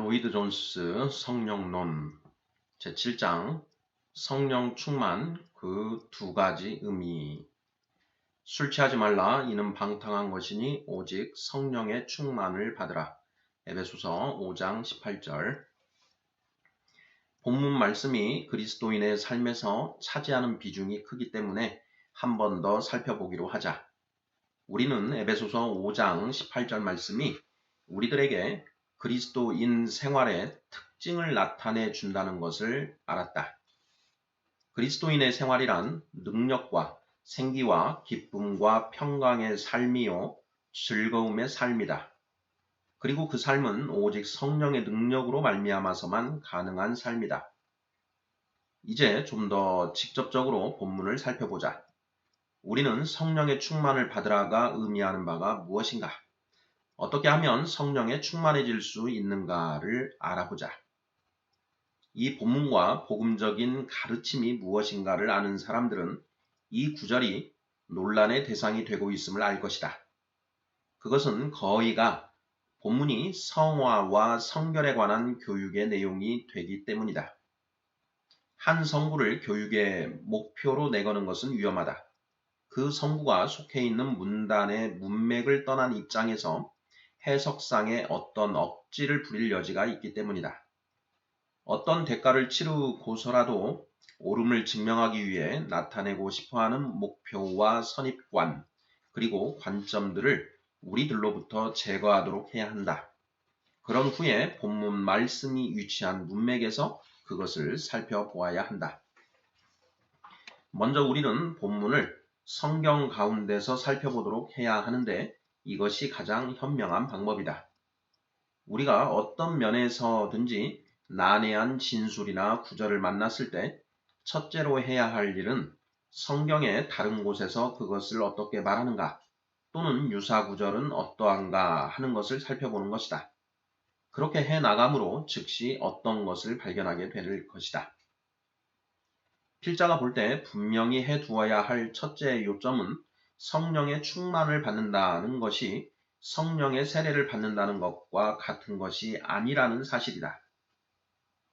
로이드 존스 성령론 제7장 성령 충만 그 두 가지 의미. 술 취하지 말라. 이는 방탕한 것이니 오직 성령의 충만을 받으라. 에베소서 5장 18절. 본문 말씀이 그리스도인의 삶에서 차지하는 비중이 크기 때문에 한 번 더 살펴보기로 하자. 우리는 에베소서 5장 18절 말씀이 우리들에게 그리스도인 생활의 특징을 나타내 준다는 것을 알았다. 그리스도인의 생활이란 능력과 생기와 기쁨과 평강의 삶이요 즐거움의 삶이다. 그리고 그 삶은 오직 성령의 능력으로 말미암아서만 가능한 삶이다. 이제 좀 더 직접적으로 본문을 살펴보자. 우리는 성령의 충만을 받으라가 의미하는 바가 무엇인가? 어떻게 하면 성령에 충만해질 수 있는가를 알아보자. 이 본문과 복음적인 가르침이 무엇인가를 아는 사람들은 이 구절이 논란의 대상이 되고 있음을 알 것이다. 그것은 거의가 본문이 성화와 성결에 관한 교육의 내용이 되기 때문이다. 한 성구를 교육의 목표로 내거는 것은 위험하다. 그 성구가 속해 있는 문단의 문맥을 떠난 입장에서 해석상의 어떤 억지를 부릴 여지가 있기 때문이다. 어떤 대가를 치르고서라도 옳음을 증명하기 위해 나타내고 싶어하는 목표와 선입관 그리고 관점들을 우리들로부터 제거하도록 해야 한다. 그런 후에 본문 말씀이 위치한 문맥에서 그것을 살펴보아야 한다. 먼저 우리는 본문을 성경 가운데서 살펴보도록 해야 하는데 이것이 가장 현명한 방법이다. 우리가 어떤 면에서든지 난해한 진술이나 구절을 만났을 때 첫째로 해야 할 일은 성경의 다른 곳에서 그것을 어떻게 말하는가 또는 유사 구절은 어떠한가 하는 것을 살펴보는 것이다. 그렇게 해 나감으로 즉시 어떤 것을 발견하게 될 것이다. 필자가 볼 때 분명히 해두어야 할 첫째 요점은 성령의 충만을 받는다는 것이 성령의 세례를 받는다는 것과 같은 것이 아니라는 사실이다.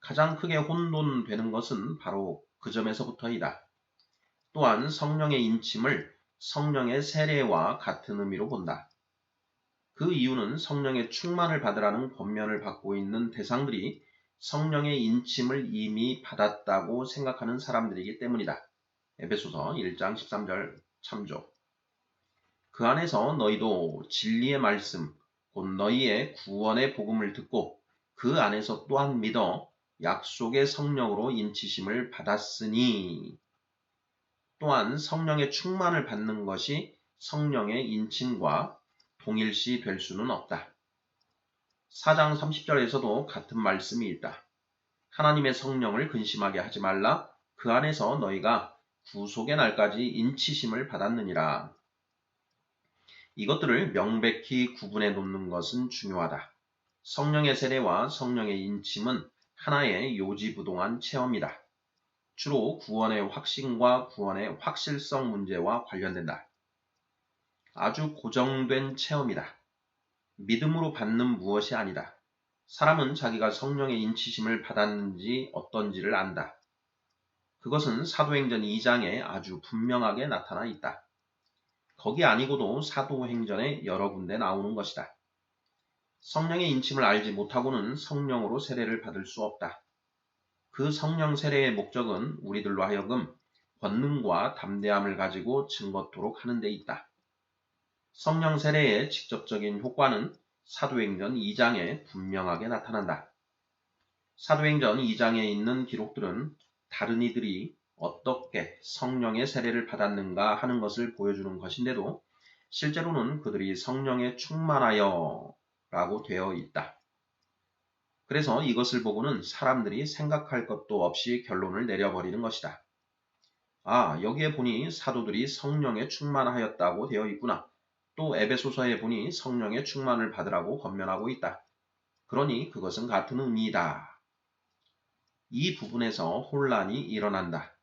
가장 크게 혼돈되는 것은 바로 그 점에서부터이다. 또한 성령의 인침을 성령의 세례와 같은 의미로 본다. 그 이유는 성령의 충만을 받으라는 권면을 받고 있는 대상들이 성령의 인침을 이미 받았다고 생각하는 사람들이기 때문이다. 에베소서 1장 13절 참조. 그 안에서 너희도 진리의 말씀, 곧 너희의 구원의 복음을 듣고 그 안에서 또한 믿어 약속의 성령으로 인치심을 받았으니. 또한 성령의 충만을 받는 것이 성령의 인침과 동일시 될 수는 없다. 4장 30절에서도 같은 말씀이 있다. 하나님의 성령을 근심하게 하지 말라. 그 안에서 너희가 구속의 날까지 인치심을 받았느니라. 이것들을 명백히 구분해 놓는 것은 중요하다. 성령의 세례와 성령의 인침은 하나의 요지부동한 체험이다. 주로 구원의 확신과 구원의 확실성 문제와 관련된다. 아주 고정된 체험이다. 믿음으로 받는 무엇이 아니다. 사람은 자기가 성령의 인치심을 받았는지 어떤지를 안다. 그것은 사도행전 2장에 아주 분명하게 나타나 있다. 거기 아니고도 사도행전에 여러 군데 나오는 것이다. 성령의 인침을 알지 못하고는 성령으로 세례를 받을 수 없다. 그 성령 세례의 목적은 우리들로 하여금 권능과 담대함을 가지고 증거토록 하는 데 있다. 성령 세례의 직접적인 효과는 사도행전 2장에 분명하게 나타난다. 사도행전 2장에 있는 기록들은 다른 이들이 어떻게 성령의 세례를 받았는가 하는 것을 보여주는 것인데도 실제로는 그들이 성령에 충만하여 라고 되어 있다. 그래서 이것을 보고는 사람들이 생각할 것도 없이 결론을 내려버리는 것이다. 아, 여기에 보니 사도들이 성령에 충만하였다고 되어 있구나. 또 에베소서에 보니 성령의 충만을 받으라고 권면하고 있다. 그러니 그것은 같은 의미이다. 이 부분에서 혼란이 일어난다.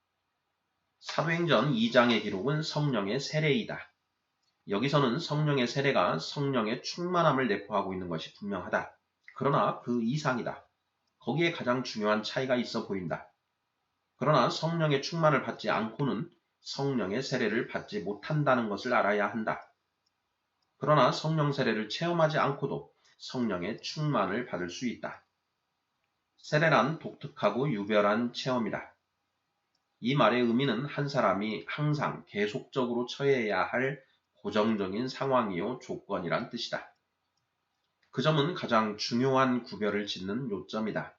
사도행전 2장의 기록은 성령의 세례이다. 여기서는 성령의 세례가 성령의 충만함을 내포하고 있는 것이 분명하다. 그러나 그 이상이다. 거기에 가장 중요한 차이가 있어 보인다. 그러나 성령의 충만을 받지 않고는 성령의 세례를 받지 못한다는 것을 알아야 한다. 그러나 성령 세례를 체험하지 않고도 성령의 충만을 받을 수 있다. 세례란 독특하고 유별한 체험이다. 이 말의 의미는 한 사람이 항상 계속적으로 처해야 할 고정적인 상황이요 조건이란 뜻이다. 그 점은 가장 중요한 구별을 짓는 요점이다.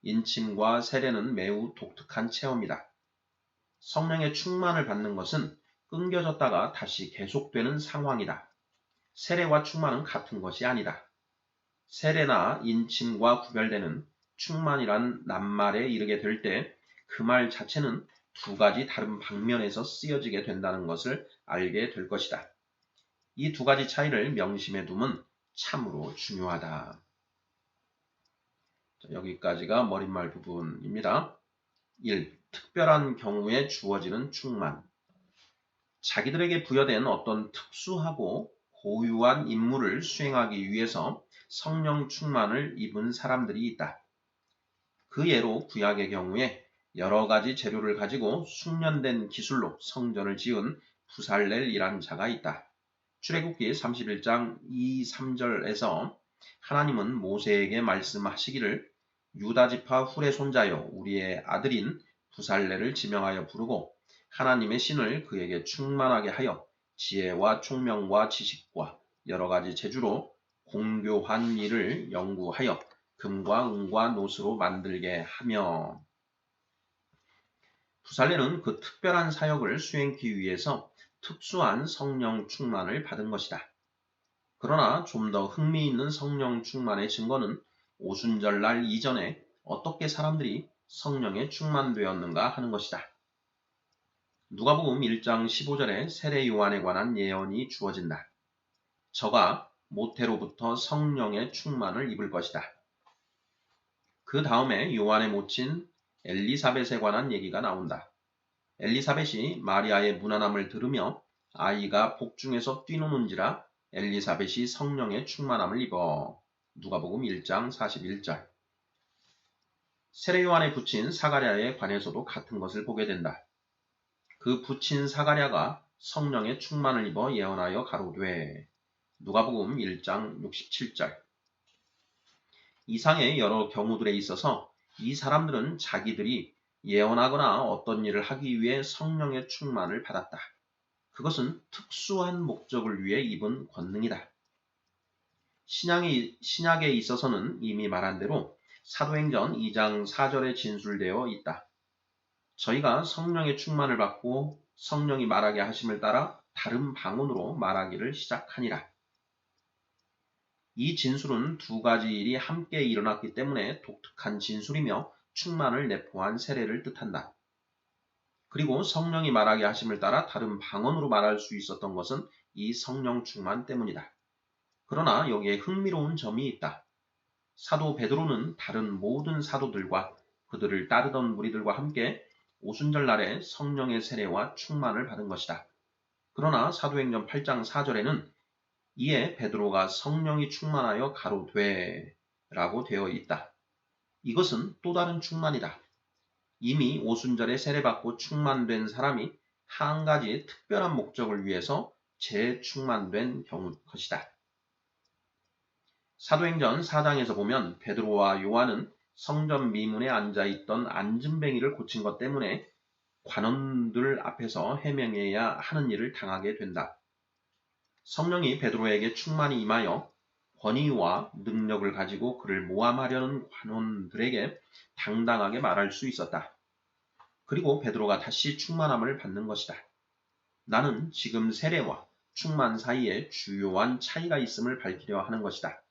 인침과 세례는 매우 독특한 체험이다. 성령의 충만을 받는 것은 끊겨졌다가 다시 계속되는 상황이다. 세례와 충만은 같은 것이 아니다. 세례나 인침과 구별되는 충만이란 낱말에 이르게 될 때 그 말 자체는 두 가지 다른 방면에서 쓰여지게 된다는 것을 알게 될 것이다. 이 두 가지 차이를 명심해 두면 참으로 중요하다. 여기까지가 머릿말 부분입니다. 1. 특별한 경우에 주어지는 충만. 자기들에게 부여된 어떤 특수하고 고유한 임무를 수행하기 위해서 성령 충만을 입은 사람들이 있다. 그 예로 구약의 경우에 여러 가지 재료를 가지고 숙련된 기술로 성전을 지은 부살렐이란 자가 있다. 출애굽기 31장 2, 3절에서 하나님은 모세에게 말씀하시기를 유다 지파 훌의 손자여 우리의 아들인 부살렐을 지명하여 부르고 하나님의 신을 그에게 충만하게 하여 지혜와 총명과 지식과 여러 가지 재주로 공교한 일을 연구하여 금과 은과 노스로 만들게 하며. 부살렐은 그 특별한 사역을 수행하기 위해서 특수한 성령 충만을 받은 것이다. 그러나 좀 더 흥미있는 성령 충만의 증거는 오순절날 이전에 어떻게 사람들이 성령에 충만되었는가 하는 것이다. 누가복음 1장 15절에 세례 요한에 관한 예언이 주어진다. 저가 모태로부터 성령의 충만을 입을 것이다. 그 다음에 요한의 모친 엘리사벳에 관한 얘기가 나온다. 엘리사벳이 마리아의 무난함을 들으며 아이가 복중에서 뛰노는지라 엘리사벳이 성령의 충만함을 입어. 누가복음 1장 41절. 세례 요한에 붙인 사가랴에 관해서도 같은 것을 보게 된다. 그 붙인 사가랴가 성령의 충만을 입어 예언하여 가로되. 누가복음 1장 67절. 이상의 여러 경우들에 있어서 이 사람들은 자기들이 예언하거나 어떤 일을 하기 위해 성령의 충만을 받았다. 그것은 특수한 목적을 위해 입은 권능이다. 신약에 있어서는 이미 말한 대로 사도행전 2장 4절에 진술되어 있다. 저희가 성령의 충만을 받고 성령이 말하게 하심을 따라 다른 방언으로 말하기를 시작하니라. 이 진술은 두 가지 일이 함께 일어났기 때문에 독특한 진술이며 충만을 내포한 세례를 뜻한다. 그리고 성령이 말하게 하심을 따라 다른 방언으로 말할 수 있었던 것은 이 성령 충만 때문이다. 그러나 여기에 흥미로운 점이 있다. 사도 베드로는 다른 모든 사도들과 그들을 따르던 무리들과 함께 오순절 날에 성령의 세례와 충만을 받은 것이다. 그러나 사도행전 8장 4절에는 이에 베드로가 성령이 충만하여 가로되 라고 되어 있다. 이것은 또 다른 충만이다. 이미 오순절에 세례받고 충만된 사람이 한 가지 특별한 목적을 위해서 재충만된 것이다. 사도행전 4장에서 보면 베드로와 요한은 성전 미문에 앉아있던 앉은뱅이를 고친 것 때문에 관원들 앞에서 해명해야 하는 일을 당하게 된다. 성령이 베드로에게 충만히 임하여 권위와 능력을 가지고 그를 모함하려는 관원들에게 당당하게 말할 수 있었다. 그리고 베드로가 다시 충만함을 받는 것이다. 나는 지금 세례와 충만 사이에 주요한 차이가 있음을 밝히려 하는 것이다.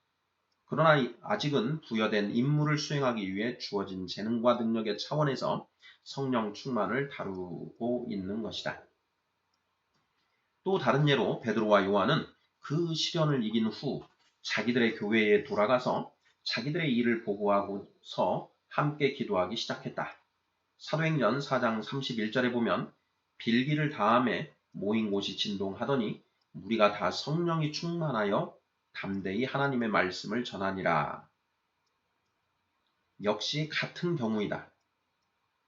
그러나 아직은 부여된 임무를 수행하기 위해 주어진 재능과 능력의 차원에서 성령 충만을 다루고 있는 것이다. 또 다른 예로 베드로와 요한은 그 시련을 이긴 후 자기들의 교회에 돌아가서 자기들의 일을 보고하고서 함께 기도하기 시작했다. 사도행전 4장 31절에 보면 빌기를 다함에 모인 곳이 진동하더니 우리가 다 성령이 충만하여 담대히 하나님의 말씀을 전하니라. 역시 같은 경우이다.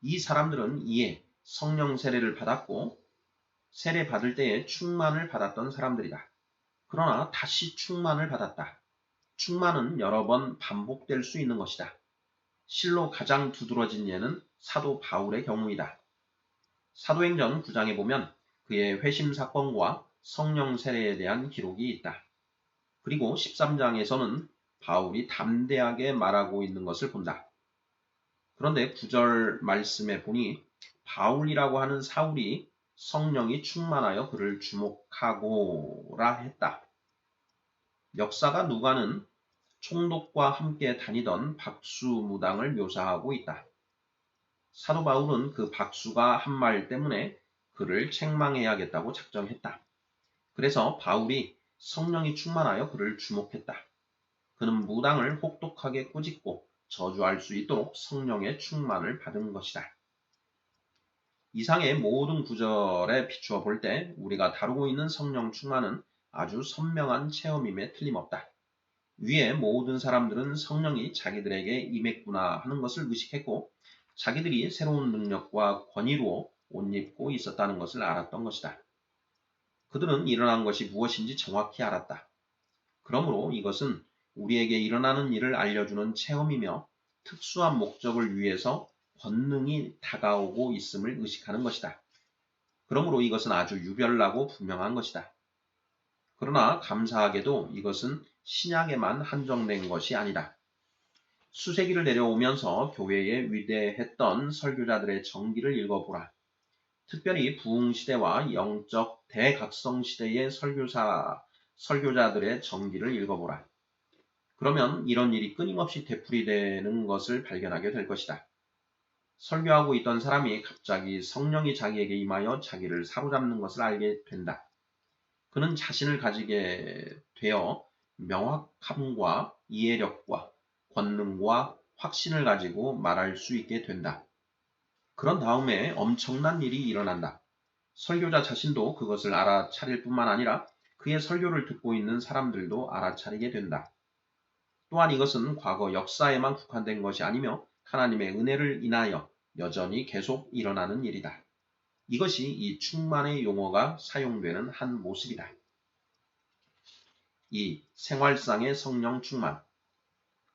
이 사람들은 이에 성령 세례를 받았고 세례 받을 때에 충만을 받았던 사람들이다. 그러나 다시 충만을 받았다. 충만은 여러 번 반복될 수 있는 것이다. 실로 가장 두드러진 예는 사도 바울의 경우이다. 사도행전 9장에 보면 그의 회심 사건과 성령 세례에 대한 기록이 있다. 그리고 13장에서는 바울이 담대하게 말하고 있는 것을 본다. 그런데 9절 말씀에 보니 바울이라고 하는 사울이 성령이 충만하여 그를 주목하고라 했다. 역사가 누가는 총독과 함께 다니던 박수 무당을 묘사하고 있다. 사도 바울은 그 박수가 한 말 때문에 그를 책망해야겠다고 작정했다. 그래서 바울이 성령이 충만하여 그를 주목했다. 그는 무당을 혹독하게 꾸짖고 저주할 수 있도록 성령의 충만을 받은 것이다. 이상의 모든 구절에 비추어 볼 때 우리가 다루고 있는 성령 충만은 아주 선명한 체험임에 틀림없다. 위에 모든 사람들은 성령이 자기들에게 임했구나 하는 것을 의식했고 자기들이 새로운 능력과 권위로 옷 입고 있었다는 것을 알았던 것이다. 그들은 일어난 것이 무엇인지 정확히 알았다. 그러므로 이것은 우리에게 일어나는 일을 알려주는 체험이며 특수한 목적을 위해서 권능이 다가오고 있음을 의식하는 것이다. 그러므로 이것은 아주 유별나고 분명한 것이다. 그러나 감사하게도 이것은 신약에만 한정된 것이 아니다. 수세기를 내려오면서 교회에 위대했던 설교자들의 정기를 읽어보라. 특별히 부흥시대와 영적 대각성시대의 설교자들의 정기를 읽어보라. 그러면 이런 일이 끊임없이 되풀이되는 것을 발견하게 될 것이다. 설교하고 있던 사람이 갑자기 성령이 자기에게 임하여 자기를 사로잡는 것을 알게 된다. 그는 자신을 가지게 되어 명확함과 이해력과 권능과 확신을 가지고 말할 수 있게 된다. 그런 다음에 엄청난 일이 일어난다. 설교자 자신도 그것을 알아차릴 뿐만 아니라 그의 설교를 듣고 있는 사람들도 알아차리게 된다. 또한 이것은 과거 역사에만 국한된 것이 아니며 하나님의 은혜를 인하여 여전히 계속 일어나는 일이다. 이것이 이 충만의 용어가 사용되는 한 모습이다. 2. 생활상의 성령 충만.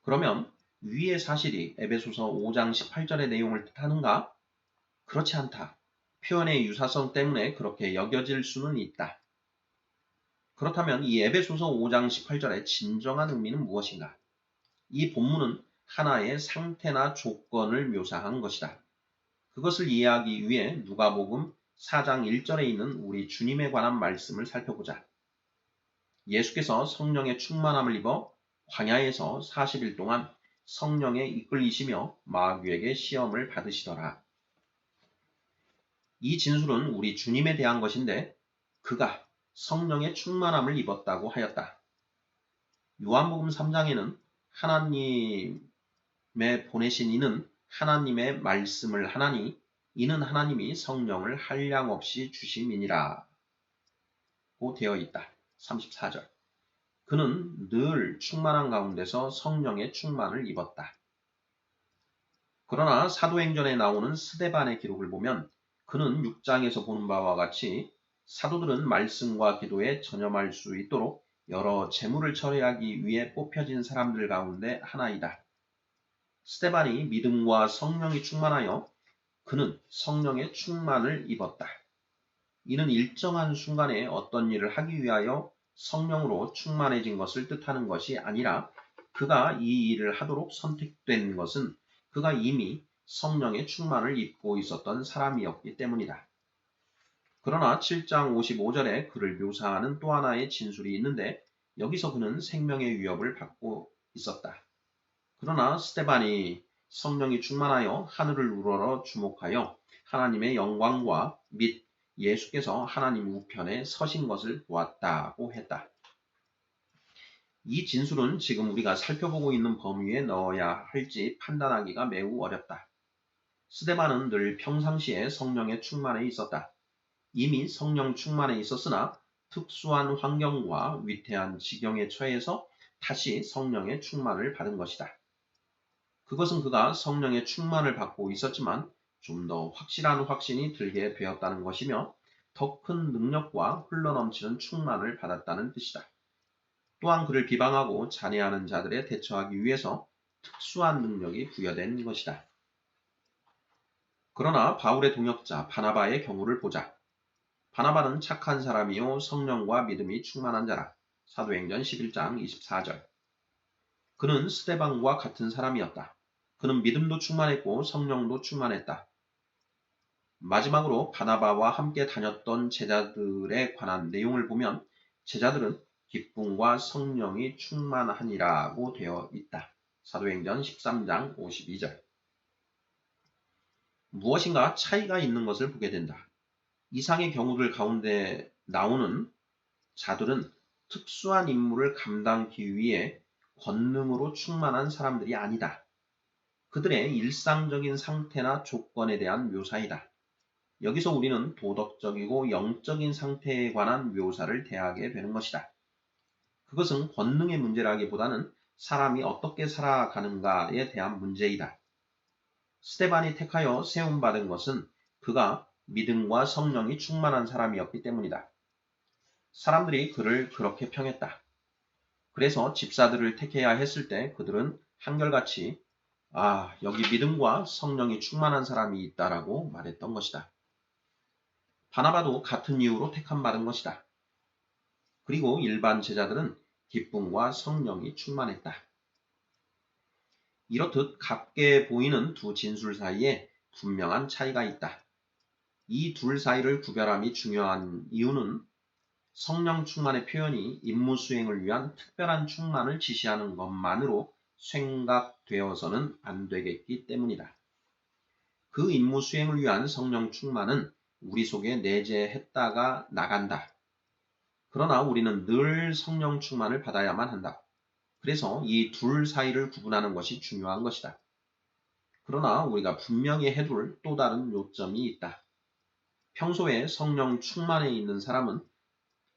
그러면 위의 사실이 에베소서 5장 18절의 내용을 뜻하는가? 그렇지 않다. 표현의 유사성 때문에 그렇게 여겨질 수는 있다. 그렇다면 이 에베소서 5장 18절의 진정한 의미는 무엇인가? 이 본문은 하나의 상태나 조건을 묘사한 것이다. 그것을 이해하기 위해 누가복음 4장 1절에 있는 우리 주님에 관한 말씀을 살펴보자. 예수께서 성령의 충만함을 입어 광야에서 40일 동안 성령에 이끌리시며 마귀에게 시험을 받으시더라. 이 진술은 우리 주님에 대한 것인데 그가 성령의 충만함을 입었다고 하였다. 요한복음 3장에는 하나님의 보내신 이는 하나님의 말씀을 하나니 이는 하나님이 성령을 한량없이 주심이니라 고 되어 있다. 34절. 그는 늘 충만한 가운데서 성령의 충만을 입었다. 그러나 사도행전에 나오는 스데반의 기록을 보면 그는 6장에서 보는 바와 같이 사도들은 말씀과 기도에 전념할 수 있도록 여러 재물을 처리하기 위해 뽑혀진 사람들 가운데 하나이다. 스데반이 믿음과 성령이 충만하여 그는 성령의 충만을 입었다. 이는 일정한 순간에 어떤 일을 하기 위하여 성령으로 충만해진 것을 뜻하는 것이 아니라 그가 이 일을 하도록 선택된 것은 그가 이미 성령의 충만을 입고 있었던 사람이었기 때문이다. 그러나 7장 55절에 그를 묘사하는 또 하나의 진술이 있는데 여기서 그는 생명의 위협을 받고 있었다. 그러나 스데반이 성령이 충만하여 하늘을 우러러 주목하여 하나님의 영광과 및 예수께서 하나님 우편에 서신 것을 보았다고 했다. 이 진술은 지금 우리가 살펴보고 있는 범위에 넣어야 할지 판단하기가 매우 어렵다. 스데반은 늘 평상시에 성령의 충만에 있었다. 이미 성령 충만에 있었으나 특수한 환경과 위태한 지경에 처해서 다시 성령의 충만을 받은 것이다. 그것은 그가 성령의 충만을 받고 있었지만 좀 더 확실한 확신이 들게 되었다는 것이며 더 큰 능력과 흘러넘치는 충만을 받았다는 뜻이다. 또한 그를 비방하고 잔해하는 자들에 대처하기 위해서 특수한 능력이 부여된 것이다. 그러나 바울의 동역자 바나바의 경우를 보자. 바나바는 착한 사람이요 성령과 믿음이 충만한 자라. 사도행전 11장 24절. 그는 스데반과 같은 사람이었다. 그는 믿음도 충만했고 성령도 충만했다. 마지막으로 바나바와 함께 다녔던 제자들에 관한 내용을 보면 제자들은 기쁨과 성령이 충만하니라고 되어 있다. 사도행전 13장 52절. 무엇인가 차이가 있는 것을 보게 된다. 이상의 경우들 가운데 나오는 자들은 특수한 임무를 감당하기 위해 권능으로 충만한 사람들이 아니다. 그들의 일상적인 상태나 조건에 대한 묘사이다. 여기서 우리는 도덕적이고 영적인 상태에 관한 묘사를 대하게 되는 것이다. 그것은 권능의 문제라기보다는 사람이 어떻게 살아가는가에 대한 문제이다. 스데반이 택하여 세움받은 것은 그가 믿음과 성령이 충만한 사람이었기 때문이다. 사람들이 그를 그렇게 평했다. 그래서 집사들을 택해야 했을 때 그들은 한결같이 여기 믿음과 성령이 충만한 사람이 있다라고 말했던 것이다. 바나바도 같은 이유로 택함받은 것이다. 그리고 일반 제자들은 기쁨과 성령이 충만했다. 이렇듯 같게 보이는 두 진술 사이에 분명한 차이가 있다. 이 둘 사이를 구별함이 중요한 이유는 성령 충만의 표현이 임무 수행을 위한 특별한 충만을 지시하는 것만으로 생각되어서는 안 되겠기 때문이다. 그 임무 수행을 위한 성령 충만은 우리 속에 내재했다가 나간다. 그러나 우리는 늘 성령 충만을 받아야만 한다. 그래서 이 둘 사이를 구분하는 것이 중요한 것이다. 그러나 우리가 분명히 해둘 또 다른 요점이 있다. 평소에 성령 충만에 있는 사람은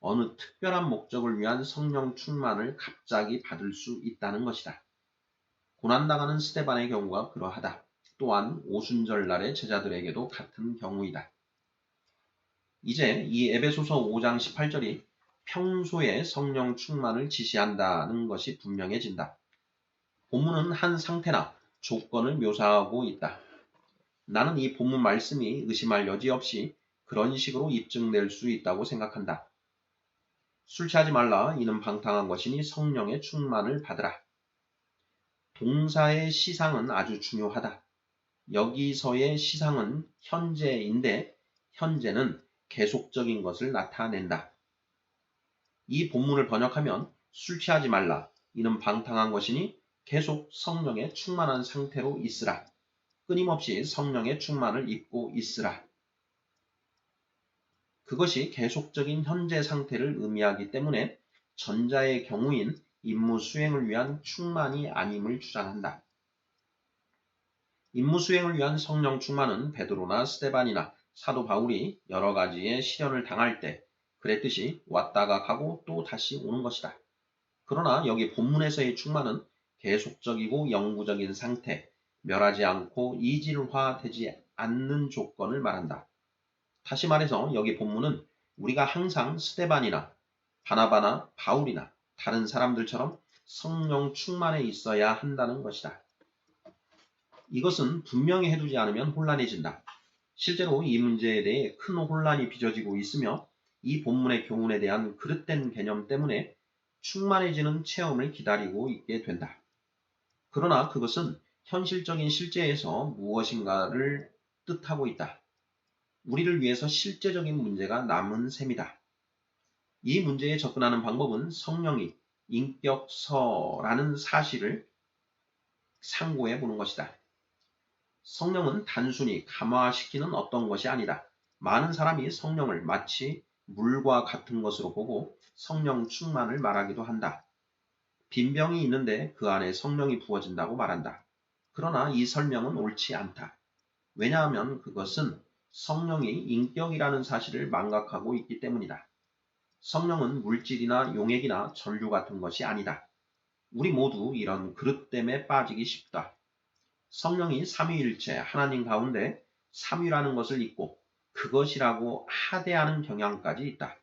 어느 특별한 목적을 위한 성령 충만을 갑자기 받을 수 있다는 것이다. 고난당하는 스데반의 경우가 그러하다. 또한 오순절 날의 제자들에게도 같은 경우이다. 이제 이 에베소서 5장 18절이 평소에 성령 충만을 지시한다는 것이 분명해진다. 본문은 한 상태나 조건을 묘사하고 있다. 나는 이 본문 말씀이 의심할 여지 없이 그런 식으로 입증될 수 있다고 생각한다. 술 취하지 말라. 이는 방탕한 것이니 성령의 충만을 받으라. 동사의 시상은 아주 중요하다. 여기서의 시상은 현재인데 현재는 계속적인 것을 나타낸다. 이 본문을 번역하면 술 취하지 말라. 이는 방탕한 것이니 계속 성령의 충만한 상태로 있으라. 끊임없이 성령의 충만을 입고 있으라. 그것이 계속적인 현재 상태를 의미하기 때문에 전자의 경우인 임무 수행을 위한 충만이 아님을 주장한다. 임무 수행을 위한 성령 충만은 베드로나 스데반이나 사도 바울이 여러 가지의 시련을 당할 때 그랬듯이 왔다가 가고 또 다시 오는 것이다. 그러나 여기 본문에서의 충만은 계속적이고 영구적인 상태, 멸하지 않고 이질화되지 않는 조건을 말한다. 다시 말해서 여기 본문은 우리가 항상 스데반이나 바나바나 바울이나 다른 사람들처럼 성령 충만에 있어야 한다는 것이다. 이것은 분명히 해두지 않으면 혼란해진다. 실제로 이 문제에 대해 큰 혼란이 빚어지고 있으며 이 본문의 교훈에 대한 그릇된 개념 때문에 충만해지는 체험을 기다리고 있게 된다. 그러나 그것은 현실적인 실제에서 무엇인가를 뜻하고 있다. 우리를 위해서 실제적인 문제가 남은 셈이다. 이 문제에 접근하는 방법은 성령이 인격서라는 사실을 상고해 보는 것이다. 성령은 단순히 감화시키는 어떤 것이 아니다. 많은 사람이 성령을 마치 물과 같은 것으로 보고 성령 충만을 말하기도 한다. 빈병이 있는데 그 안에 성령이 부어진다고 말한다. 그러나 이 설명은 옳지 않다. 왜냐하면 그것은 성령이 인격이라는 사실을 망각하고 있기 때문이다. 성령은 물질이나 용액이나 전류 같은 것이 아니다. 우리 모두 이런 그릇됨에 빠지기 쉽다. 성령이 삼위일체 하나님 가운데 삼위라는 것을 잊고 그것이라고 하대하는 경향까지 있다.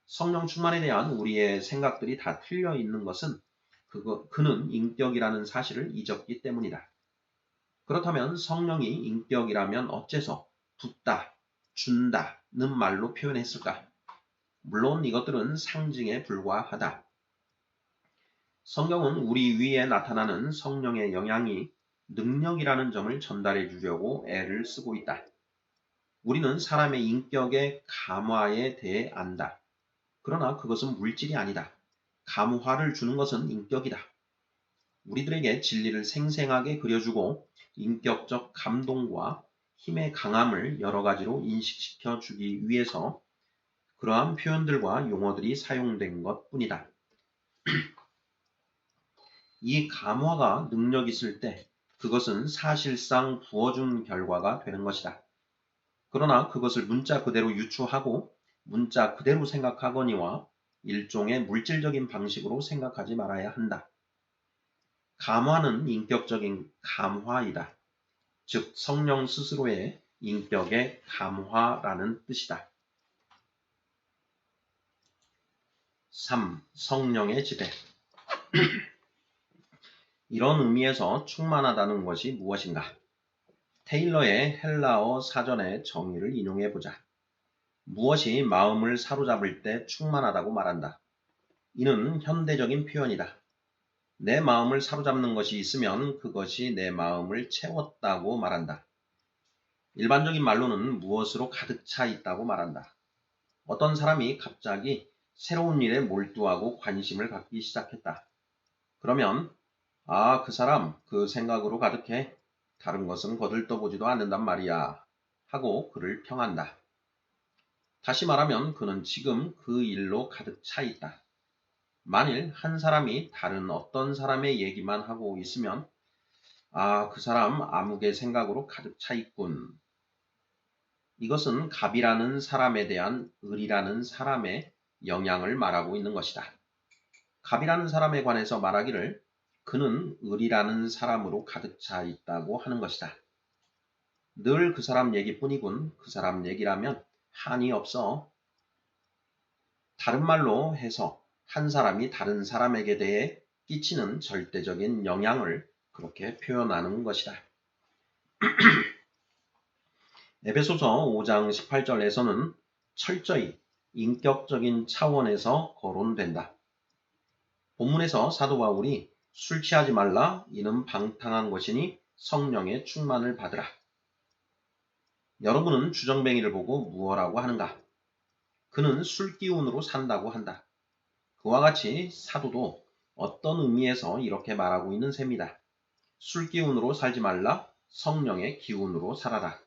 성령 충만에 대한 우리의 생각들이 다 틀려 있는 것은 그는 인격이라는 사실을 잊었기 때문이다. 그렇다면 성령이 인격이라면 어째서 붓다, 준다는 말로 표현했을까? 물론 이것들은 상징에 불과하다. 성경은 우리 위에 나타나는 성령의 영향이 능력이라는 점을 전달해 주려고 애를 쓰고 있다. 우리는 사람의 인격의 감화에 대해 안다. 그러나 그것은 물질이 아니다. 감화를 주는 것은 인격이다. 우리들에게 진리를 생생하게 그려주고 인격적 감동과 힘의 강함을 여러 가지로 인식시켜 주기 위해서 그러한 표현들과 용어들이 사용된 것 뿐이다. 이 감화가 능력 있을 때 그것은 사실상 부어준 결과가 되는 것이다. 그러나 그것을 문자 그대로 유추하고 문자 그대로 생각하거니와 일종의 물질적인 방식으로 생각하지 말아야 한다. 감화는 인격적인 감화이다. 즉 성령 스스로의 인격의 감화라는 뜻이다. 3. 성령의 지배. 이런 의미에서 충만하다는 것이 무엇인가? 테일러의 헬라어 사전의 정의를 인용해 보자. 무엇이 마음을 사로잡을 때 충만하다고 말한다. 이는 현대적인 표현이다. 내 마음을 사로잡는 것이 있으면 그것이 내 마음을 채웠다고 말한다. 일반적인 말로는 무엇으로 가득 차 있다고 말한다. 어떤 사람이 갑자기 새로운 일에 몰두하고 관심을 갖기 시작했다. 그러면 그 사람 그 생각으로 가득해. 다른 것은 거들떠보지도 않는단 말이야. 하고 그를 평한다. 다시 말하면 그는 지금 그 일로 가득 차 있다. 만일 한 사람이 다른 어떤 사람의 얘기만 하고 있으면 그 사람 아무개 생각으로 가득 차 있군. 이것은 갑이라는 사람에 대한 을이라는 사람의 영향을 말하고 있는 것이다. 갑이라는 사람에 관해서 말하기를 그는 을이라는 사람으로 가득 차 있다고 하는 것이다. 늘 그 사람 얘기뿐이군. 그 사람 얘기라면 한이 없어. 다른 말로 해서 한 사람이 다른 사람에게 대해 끼치는 절대적인 영향을 그렇게 표현하는 것이다. 에베소서 5장 18절에서는 철저히 인격적인 차원에서 거론된다. 본문에서 사도 바울이 술 취하지 말라 이는 방탕한 것이니 성령의 충만을 받으라. 여러분은 주정뱅이를 보고 무엇라고 하는가? 그는 술기운으로 산다고 한다. 그와 같이 사도도 어떤 의미에서 이렇게 말하고 있는 셈이다. 술기운으로 살지 말라 성령의 기운으로 살아라.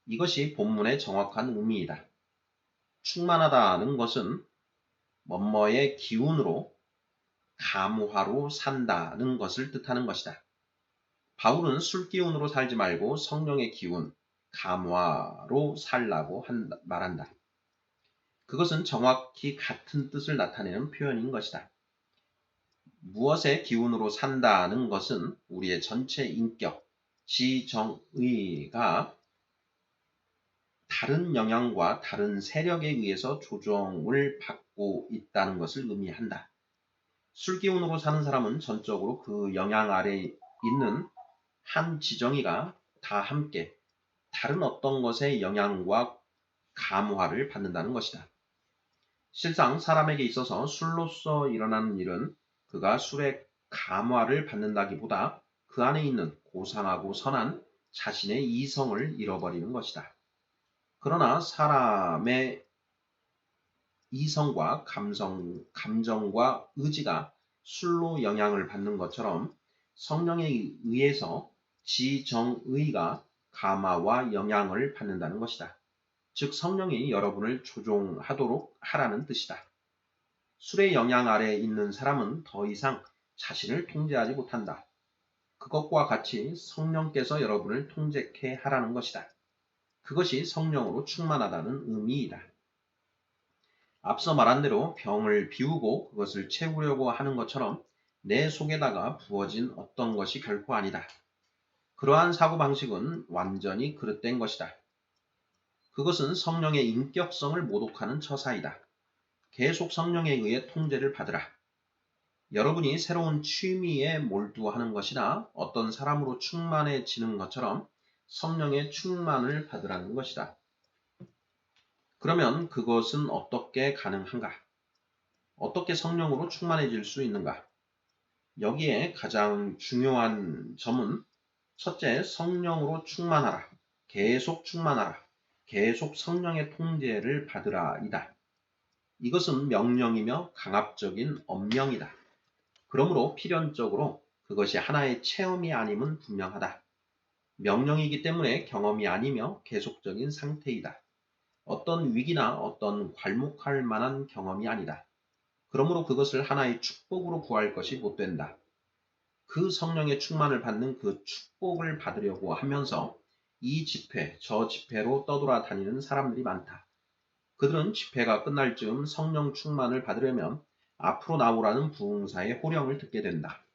이것이 본문의 정확한 의미이다. 충만하다는 것은 뭐뭐의 기운으로 감화로 산다는 것을 뜻하는 것이다. 바울은 술기운으로 살지 말고 성령의 기운, 감화로 살라고 말한다. 그것은 정확히 같은 뜻을 나타내는 표현인 것이다. 무엇의 기운으로 산다는 것은 우리의 전체 인격, 지정의가 다른 영향과 다른 세력에 의해서 조정을 받고 있다는 것을 의미한다. 술기운으로 사는 사람은 전적으로 그 영향 아래에 있는 한 지정의가 다 함께 다른 어떤 것의 영향과 감화를 받는다는 것이다. 실상 사람에게 있어서 술로서 일어나는 일은 그가 술의 감화를 받는다기보다 그 안에 있는 고상하고 선한 자신의 이성을 잃어버리는 것이다. 그러나 사람의 이성과 감정과 의지가 술로 영향을 받는 것처럼 성령에 의해서 지정의가 감화와 영향을 받는다는 것이다. 즉 성령이 여러분을 조종하도록 하라는 뜻이다. 술의 영향 아래에 있는 사람은 더 이상 자신을 통제하지 못한다. 그것과 같이 성령께서 여러분을 통제케 하라는 것이다. 그것이 성령으로 충만하다는 의미이다. 앞서 말한 대로 병을 비우고 그것을 채우려고 하는 것처럼 내 속에다가 부어진 어떤 것이 결코 아니다. 그러한 사고방식은 완전히 그릇된 것이다. 그것은 성령의 인격성을 모독하는 처사이다. 계속 성령에 의해 통제를 받으라. 여러분이 새로운 취미에 몰두하는 것이나 어떤 사람으로 충만해지는 것처럼 성령의 충만을 받으라는 것이다. 그러면 그것은 어떻게 가능한가? 어떻게 성령으로 충만해질 수 있는가? 여기에 가장 중요한 점은 첫째, 성령으로 충만하라. 계속 충만하라. 계속 성령의 통제를 받으라 이다. 이것은 명령이며 강압적인 엄명이다. 그러므로 필연적으로 그것이 하나의 체험이 아님은 분명하다. 명령이기 때문에 경험이 아니며 계속적인 상태이다. 어떤 위기나 어떤 괄목할 만한 경험이 아니다. 그러므로 그것을 하나의 축복으로 구할 것이 못 된다. 그 성령의 충만을 받는 그 축복을 받으려고 하면서 이 집회, 저 집회로 떠돌아 다니는 사람들이 많다. 그들은 집회가 끝날 즈음 성령 충만을 받으려면 앞으로 나오라는 부흥사의 호령을 듣게 된다.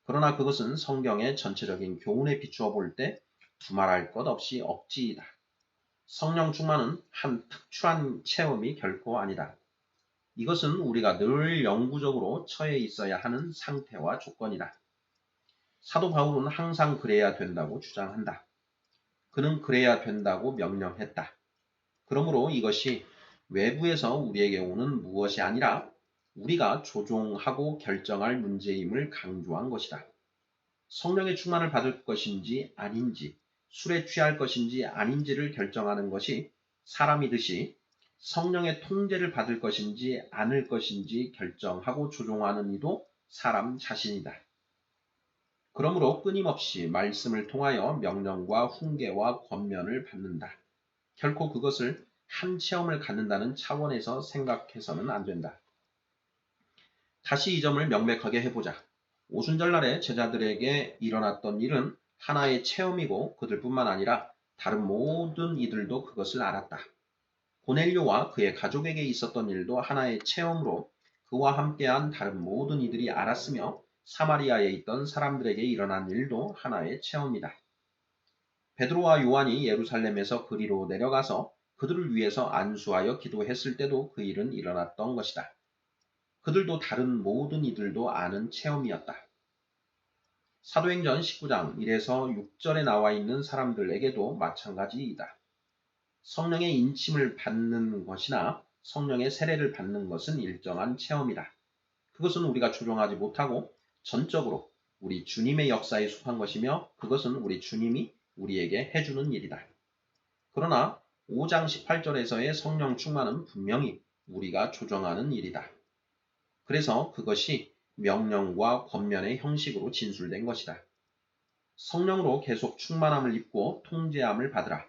그러나 그것은 성경의 전체적인 교훈에 비추어 볼 때 두말할 것 없이 억지이다. 성령 충만은 한 특출한 체험이 결코 아니다. 이것은 우리가 늘 영구적으로 처해 있어야 하는 상태와 조건이다. 사도 바울은 항상 그래야 된다고 주장한다. 그는 그래야 된다고 명령했다. 그러므로 이것이 외부에서 우리에게 오는 무엇이 아니라 우리가 조종하고 결정할 문제임을 강조한 것이다. 성령의 충만을 받을 것인지 아닌지, 술에 취할 것인지 아닌지를 결정하는 것이 사람이듯이 성령의 통제를 받을 것인지 않을 것인지 결정하고 조종하는 이도 사람 자신이다. 그러므로 끊임없이 말씀을 통하여 명령과 훈계와 권면을 받는다. 결코 그것을 한 체험을 갖는다는 차원에서 생각해서는 안 된다. 다시 이 점을 명백하게 해보자. 오순절날에 제자들에게 일어났던 일은 하나의 체험이고 그들뿐만 아니라 다른 모든 이들도 그것을 알았다. 고넬료와 그의 가족에게 있었던 일도 하나의 체험으로 그와 함께한 다른 모든 이들이 알았으며 사마리아에 있던 사람들에게 일어난 일도 하나의 체험이다. 베드로와 요한이 예루살렘에서 그리로 내려가서 그들을 위해서 안수하여 기도했을 때도 그 일은 일어났던 것이다. 그들도 다른 모든 이들도 아는 체험이었다. 사도행전 19장 1에서 6절에 나와 있는 사람들에게도 마찬가지이다. 성령의 인침을 받는 것이나 성령의 세례를 받는 것은 일정한 체험이다. 그것은 우리가 조종하지 못하고 전적으로 우리 주님의 역사에 속한 것이며 그것은 우리 주님이 우리에게 해주는 일이다. 그러나 5장 18절에서의 성령 충만은 분명히 우리가 조정하는 일이다. 그래서 그것이 명령과 권면의 형식으로 진술된 것이다. 성령으로 계속 충만함을 입고 통제함을 받으라.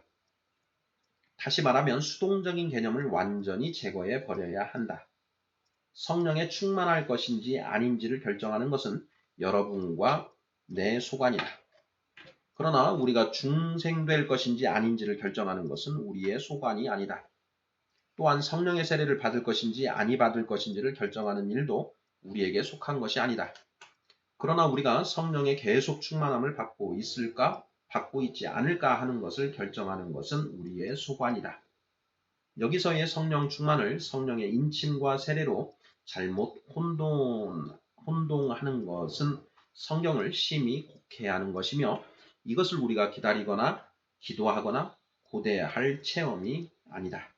다시 말하면 수동적인 개념을 완전히 제거해 버려야 한다. 성령에 충만할 것인지 아닌지를 결정하는 것은 여러분과 내 소관이다. 그러나 우리가 중생될 것인지 아닌지를 결정하는 것은 우리의 소관이 아니다. 또한 성령의 세례를 받을 것인지 아니 받을 것인지를 결정하는 일도 우리에게 속한 것이 아니다. 그러나 우리가 성령의 계속 충만함을 받고 있을까, 받고 있지 않을까 하는 것을 결정하는 것은 우리의 소관이다. 여기서의 성령 충만을 성령의 인침과 세례로 잘못 혼동하는 것은 성경을 심히 곡해하는 것이며 이것을 우리가 기다리거나 기도하거나 고대할 체험이 아니다.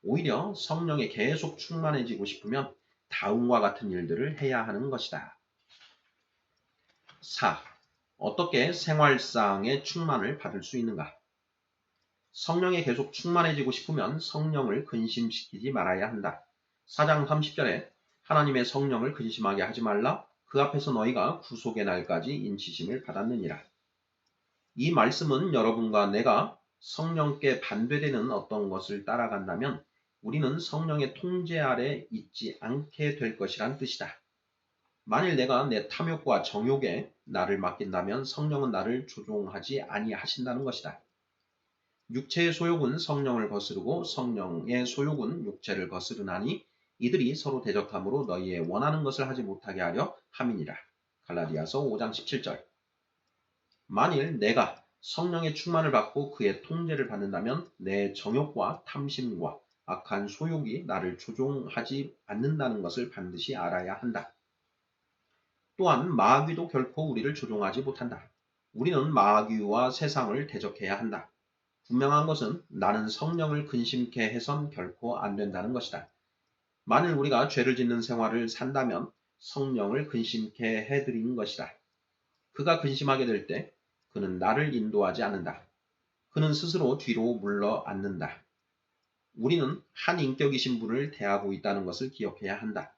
오히려 성령에 계속 충만해지고 싶으면 다음과 같은 일들을 해야 하는 것이다. 4. 어떻게 생활상의 충만을 받을 수 있는가? 성령에 계속 충만해지고 싶으면 성령을 근심시키지 말아야 한다. 4장 30절에 하나님의 성령을 근심하게 하지 말라. 그 앞에서 너희가 구속의 날까지 인치심을 받았느니라. 이 말씀은 여러분과 내가 성령께 반대되는 어떤 것을 따라간다면 우리는 성령의 통제 아래 있지 않게 될 것이란 뜻이다. 만일 내가 내 탐욕과 정욕에 나를 맡긴다면 성령은 나를 조종하지 아니하신다는 것이다. 육체의 소욕은 성령을 거스르고 성령의 소욕은 육체를 거스르나니 이들이 서로 대적함으로 너희의 원하는 것을 하지 못하게 하려 함이니라. 갈라디아서 5장 17절. 만일 내가 성령의 충만을 받고 그의 통제를 받는다면 내 정욕과 탐심과 악한 소욕이 나를 조종하지 않는다는 것을 반드시 알아야 한다. 또한 마귀도 결코 우리를 조종하지 못한다. 우리는 마귀와 세상을 대적해야 한다. 분명한 것은 나는 성령을 근심케 해선 결코 안 된다는 것이다. 만일 우리가 죄를 짓는 생활을 산다면 성령을 근심케 해드리는 것이다. 그가 근심하게 될 때 그는 나를 인도하지 않는다. 그는 스스로 뒤로 물러 앉는다. 우리는 한 인격이신 분을 대하고 있다는 것을 기억해야 한다.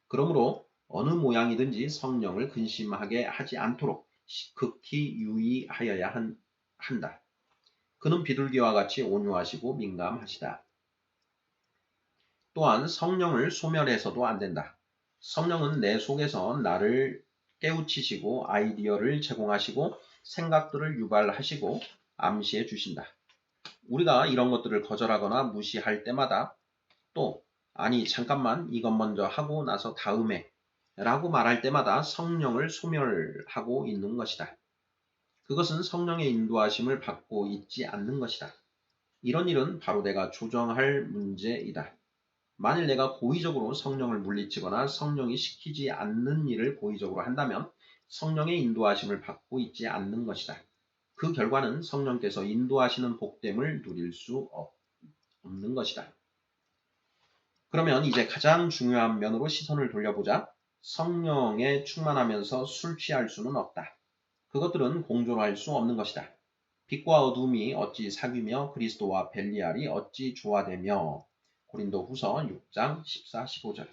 그러므로 어느 모양이든지 성령을 근심하게 하지 않도록 극히 유의하여야 한다. 그는 비둘기와 같이 온유하시고 민감하시다. 또한 성령을 소멸해서도 안 된다. 성령은 내 속에서 나를 깨우치시고 아이디어를 제공하시고 생각들을 유발하시고 암시해 주신다. 우리가 이런 것들을 거절하거나 무시할 때마다 또 아니 잠깐만 이것 먼저 하고 나서 다음에 라고 말할 때마다 성령을 소멸하고 있는 것이다. 그것은 성령의 인도하심을 받고 있지 않는 것이다. 이런 일은 바로 내가 조정할 문제이다. 만일 내가 고의적으로 성령을 물리치거나 성령이 시키지 않는 일을 고의적으로 한다면 성령의 인도하심을 받고 있지 않는 것이다. 그 결과는 성령께서 인도하시는 복됨을 누릴 수 없는 것이다. 그러면 이제 가장 중요한 면으로 시선을 돌려보자. 성령에 충만하면서 술 취할 수는 없다. 그것들은 공존할 수 없는 것이다. 빛과 어둠이 어찌 사귀며 그리스도와 벨리알이 어찌 조화되며. 고린도후서 6장 14, 15절.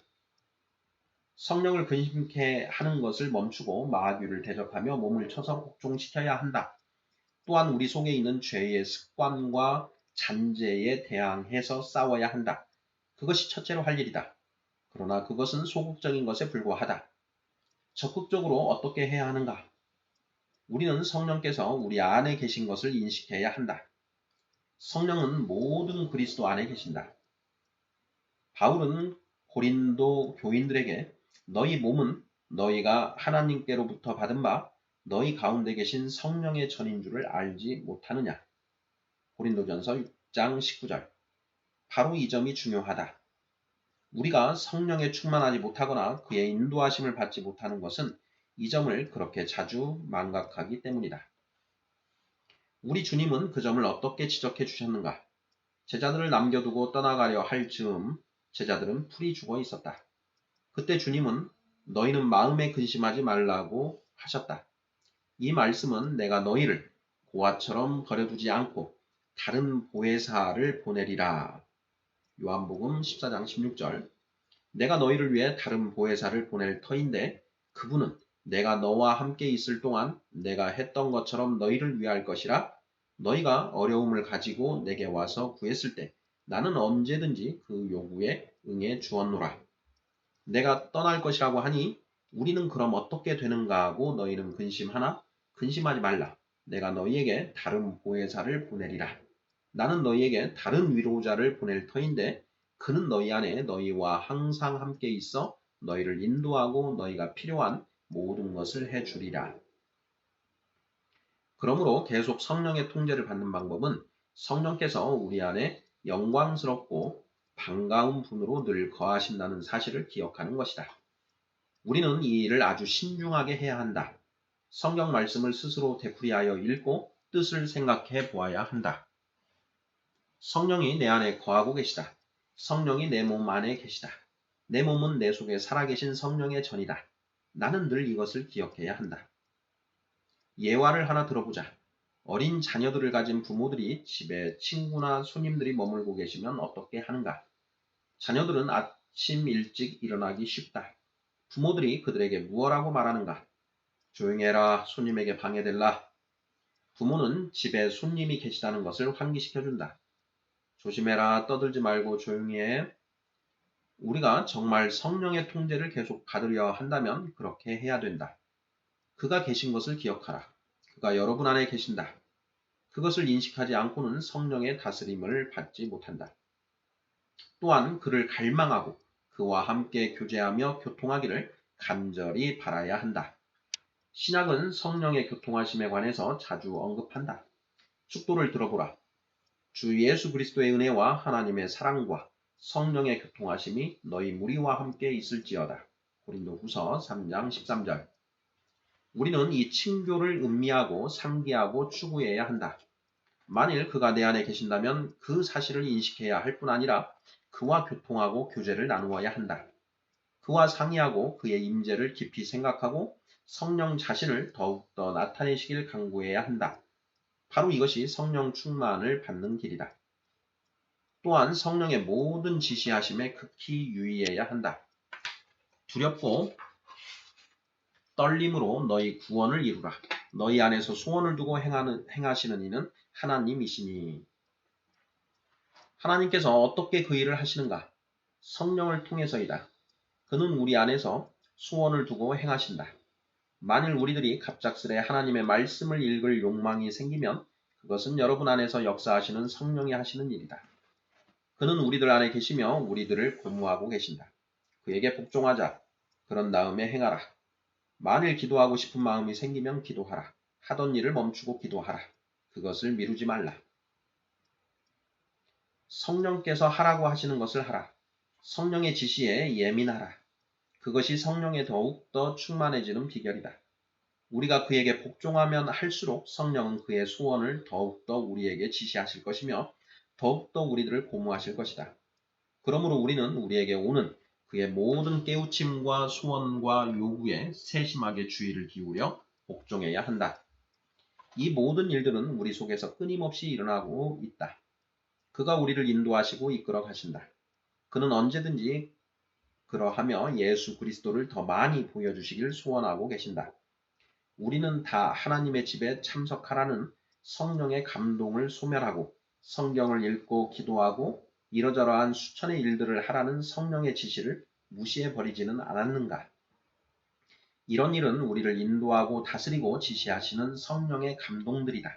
성령을 근심케 하는 것을 멈추고 마귀를 대적하며 몸을 쳐서 복종시켜야 한다. 또한 우리 속에 있는 죄의 습관과 잔재에 대항해서 싸워야 한다. 그것이 첫째로 할 일이다. 그러나 그것은 소극적인 것에 불과하다. 적극적으로 어떻게 해야 하는가? 우리는 성령께서 우리 안에 계신 것을 인식해야 한다. 성령은 모든 그리스도 안에 계신다. 바울은 고린도 교인들에게 너희 몸은 너희가 하나님께로부터 받은 바 너희 가운데 계신 성령의 전인 줄을 알지 못하느냐. 고린도전서 6장 19절. 바로 이 점이 중요하다. 우리가 성령에 충만하지 못하거나 그의 인도하심을 받지 못하는 것은 이 점을 그렇게 자주 망각하기 때문이다. 우리 주님은 그 점을 어떻게 지적해 주셨는가? 제자들을 남겨두고 떠나가려 할 즈음 제자들은 풀이 죽어 있었다. 그때 주님은 너희는 마음에 근심하지 말라고 하셨다. 이 말씀은 내가 너희를 고아처럼 버려두지 않고 다른 보혜사를 보내리라. 요한복음 14장 16절. 내가 너희를 위해 다른 보혜사를 보낼 터인데 그분은 내가 너와 함께 있을 동안 내가 했던 것처럼 너희를 위할 것이라. 너희가 어려움을 가지고 내게 와서 구했을 때 나는 언제든지 그 요구에 응해 주었노라. 내가 떠날 것이라고 하니 우리는 그럼 어떻게 되는가 하고 너희는 근심하나? 근심하지 말라. 내가 너희에게 다른 보혜사를 보내리라. 나는 너희에게 다른 위로자를 보낼 터인데 그는 너희 안에 너희와 항상 함께 있어 너희를 인도하고 너희가 필요한 모든 것을 해주리라. 그러므로 계속 성령의 통제를 받는 방법은 성령께서 우리 안에 영광스럽고 반가운 분으로 늘 거하신다는 사실을 기억하는 것이다. 우리는 이 일을 아주 신중하게 해야 한다. 성경 말씀을 스스로 되풀이하여 읽고 뜻을 생각해 보아야 한다. 성령이 내 안에 거하고 계시다. 성령이 내 몸 안에 계시다. 내 몸은 내 속에 살아계신 성령의 전이다. 나는 늘 이것을 기억해야 한다. 예화를 하나 들어보자. 어린 자녀들을 가진 부모들이 집에 친구나 손님들이 머물고 계시면 어떻게 하는가? 자녀들은 아침 일찍 일어나기 쉽다. 부모들이 그들에게 무엇라고 말하는가? 조용히 해라. 손님에게 방해될라. 부모는 집에 손님이 계시다는 것을 환기시켜준다. 조심해라. 떠들지 말고 조용히 해. 우리가 정말 성령의 통제를 계속 받으려 한다면 그렇게 해야 된다. 그가 계신 것을 기억하라. 그가 여러분 안에 계신다. 그것을 인식하지 않고는 성령의 다스림을 받지 못한다. 또한 그를 갈망하고 그와 함께 교제하며 교통하기를 간절히 바라야 한다. 신약은 성령의 교통하심에 관해서 자주 언급한다. 축도를 들어보라. 주 예수 그리스도의 은혜와 하나님의 사랑과 성령의 교통하심이 너희 무리와 함께 있을지어다. 고린도후서 3장 13절. 우리는 이 칭교를 음미하고 상기하고 추구해야 한다. 만일 그가 내 안에 계신다면 그 사실을 인식해야 할 뿐 아니라 그와 교통하고 교제를 나누어야 한다. 그와 상의하고 그의 임재를 깊이 생각하고 성령 자신을 더욱더 나타내시길 간구해야 한다. 바로 이것이 성령 충만을 받는 길이다. 또한 성령의 모든 지시하심에 극히 유의해야 한다. 두렵고 떨림으로 너희 구원을 이루라. 너희 안에서 소원을 두고 행하시는 이는 하나님이시니. 하나님께서 어떻게 그 일을 하시는가? 성령을 통해서이다. 그는 우리 안에서 소원을 두고 행하신다. 만일 우리들이 갑작스레 하나님의 말씀을 읽을 욕망이 생기면 그것은 여러분 안에서 역사하시는 성령이 하시는 일이다. 그는 우리들 안에 계시며 우리들을 고무하고 계신다. 그에게 복종하자. 그런 다음에 행하라. 만일 기도하고 싶은 마음이 생기면 기도하라. 하던 일을 멈추고 기도하라. 그것을 미루지 말라. 성령께서 하라고 하시는 것을 하라. 성령의 지시에 예민하라. 그것이 성령에 더욱더 충만해지는 비결이다. 우리가 그에게 복종하면 할수록 성령은 그의 소원을 더욱더 우리에게 지시하실 것이며 더욱더 우리들을 고무하실 것이다. 그러므로 우리는 우리에게 오는 그의 모든 깨우침과 소원과 요구에 세심하게 주의를 기울여 복종해야 한다. 이 모든 일들은 우리 속에서 끊임없이 일어나고 있다. 그가 우리를 인도하시고 이끌어 가신다. 그는 언제든지 그러하며 예수 그리스도를 더 많이 보여주시길 소원하고 계신다. 우리는 다 하나님의 집에 참석하라는 성령의 감동을 소멸하고 성경을 읽고 기도하고 이러저러한 수천의 일들을 하라는 성령의 지시를 무시해버리지는 않았는가? 이런 일은 우리를 인도하고 다스리고 지시하시는 성령의 감동들이다.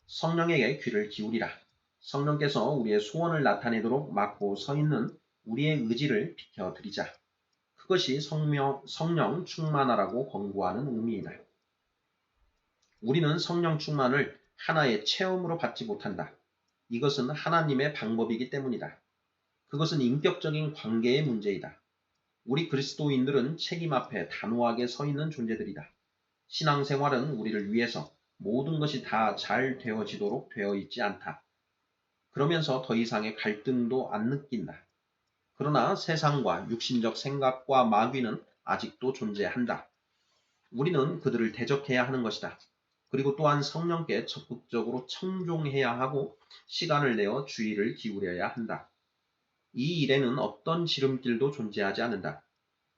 성령에게 귀를 기울이라. 성령께서 우리의 소원을 나타내도록 막고 서 있는 우리의 의지를 비켜드리자. 그것이 성령 충만하라고 권고하는 의미이다. 우리는 성령 충만을 하나의 체험으로 받지 못한다. 이것은 하나님의 방법이기 때문이다. 그것은 인격적인 관계의 문제이다. 우리 그리스도인들은 책임 앞에 단호하게 서 있는 존재들이다. 신앙생활은 우리를 위해서 모든 것이 다 잘 되어지도록 되어 있지 않다. 그러면서 더 이상의 갈등도 안 느낀다. 그러나 세상과 육신적 생각과 마귀는 아직도 존재한다. 우리는 그들을 대적해야 하는 것이다. 그리고 또한 성령께 적극적으로 청종해야 하고 시간을 내어 주의를 기울여야 한다. 이 일에는 어떤 지름길도 존재하지 않는다.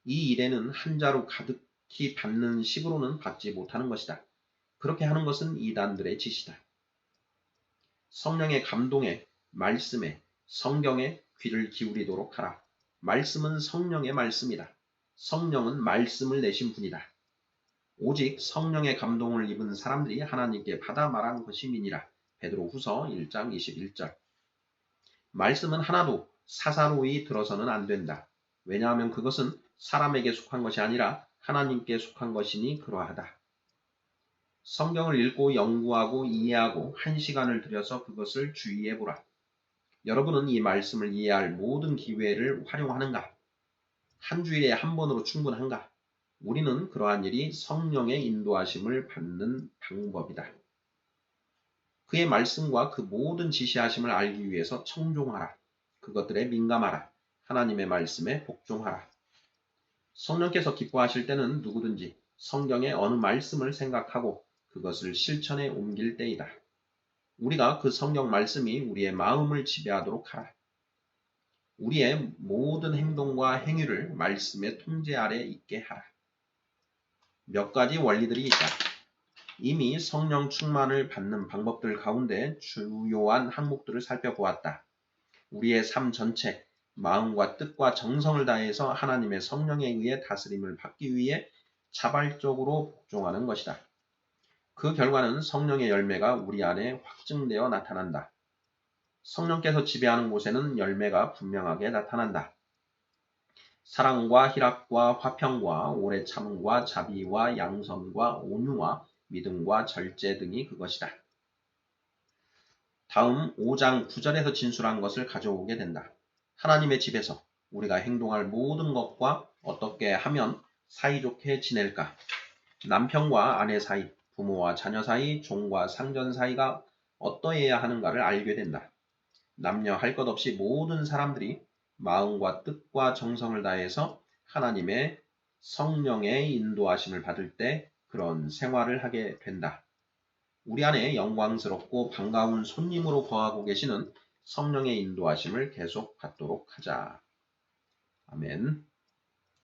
이 일에는 한 자루 가득히 받는 식으로는 받지 못하는 것이다. 그렇게 하는 것은 이단들의 짓이다. 성령의 감동에, 말씀에, 성경에 귀를 기울이도록 하라. 말씀은 성령의 말씀이다. 성령은 말씀을 내신 분이다. 오직 성령의 감동을 입은 사람들이 하나님께 받아 말한 것임이니라. 베드로후서 1장 21절. 말씀은 하나도 사사로이 들어서는 안 된다. 왜냐하면 그것은 사람에게 속한 것이 아니라 하나님께 속한 것이니 그러하다. 성경을 읽고 연구하고 이해하고 한 시간을 들여서 그것을 주의해보라. 여러분은 이 말씀을 이해할 모든 기회를 활용하는가? 한 주일에 한 번으로 충분한가? 우리는 그러한 일이 성령의 인도하심을 받는 방법이다. 그의 말씀과 그 모든 지시하심을 알기 위해서 청종하라. 그것들에 민감하라. 하나님의 말씀에 복종하라. 성령께서 기뻐하실 때는 누구든지 성경의 어느 말씀을 생각하고 그것을 실천에 옮길 때이다. 우리가 그 성경 말씀이 우리의 마음을 지배하도록 하라. 우리의 모든 행동과 행위를 말씀의 통제 아래 있게 하라. 몇 가지 원리들이 있다. 이미 성령 충만을 받는 방법들 가운데 주요한 항목들을 살펴보았다. 우리의 삶 전체, 마음과 뜻과 정성을 다해서 하나님의 성령에 의해 다스림을 받기 위해 자발적으로 복종하는 것이다. 그 결과는 성령의 열매가 우리 안에 확증되어 나타난다. 성령께서 지배하는 곳에는 열매가 분명하게 나타난다. 사랑과 희락과 화평과 오래 참음과 자비와 양선과 온유와 믿음과 절제 등이 그것이다. 다음 5장 9절에서 진술한 것을 가져오게 된다. 하나님의 집에서 우리가 행동할 모든 것과 어떻게 하면 사이좋게 지낼까? 남편과 아내 사이, 부모와 자녀 사이, 종과 상전 사이가 어떠해야 하는가를 알게 된다. 남녀 할 것 없이 모든 사람들이 마음과 뜻과 정성을 다해서 하나님의 성령의 인도하심을 받을 때 그런 생활을 하게 된다. 우리 안에 영광스럽고 반가운 손님으로 거하고 계시는 성령의 인도하심을 계속 받도록 하자. 아멘.